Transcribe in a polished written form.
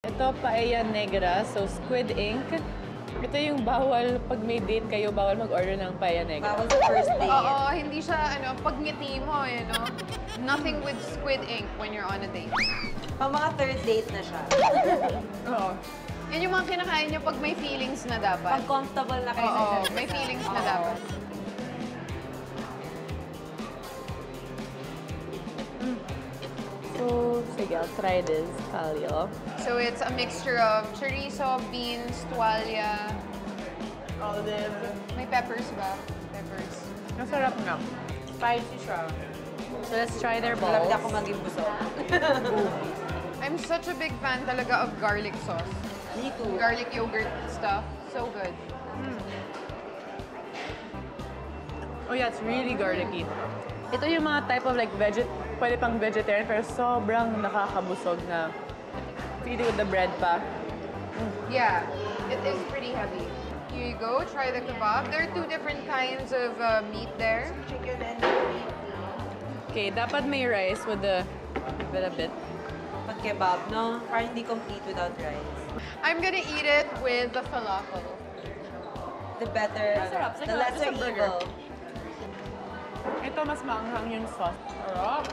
Ito, paella negra, so squid ink. Ito yung bawal pag may date kayo, bawal mag-order ng paella negra. Bawal sa first date. Oo, hindi siya, pag ngiti mo, Nothing with squid ink when you're on a date. Pang mga third date na siya. Oo. Yan yung mga kinakain nyo pag may feelings na dapat. Pag comfortable na kayo sa Oo, isa't may isa. feelings na Oo. dapat. So, sige, I'll try this, Calio. So it's a mixture of chorizo, beans, tuwalya. Olive. May peppers ba? Peppers. Masarap na. Spicy siya. So let's try their balls. Malapit ako maging busog. I'm such a big fan talaga of garlic sauce. Me too. Garlic yogurt stuff. So good. Oh yeah, it's really garlicky. Ito yung mga type of like pwede pang vegetarian pero sobrang nakakabusog na feed with the bread pa. Yeah, it is pretty heavy. Here you go, try the kebab. There are two different kinds of meat there. Chicken and beef. Okay, dapat may rice with the a bit. Pag kebab, no? Parang hindi complete without rice. I'm gonna eat it with the falafel. The better, Sarap. the lesser It's a burger. evil. Ito mas maanghang yung sauce. Sarap.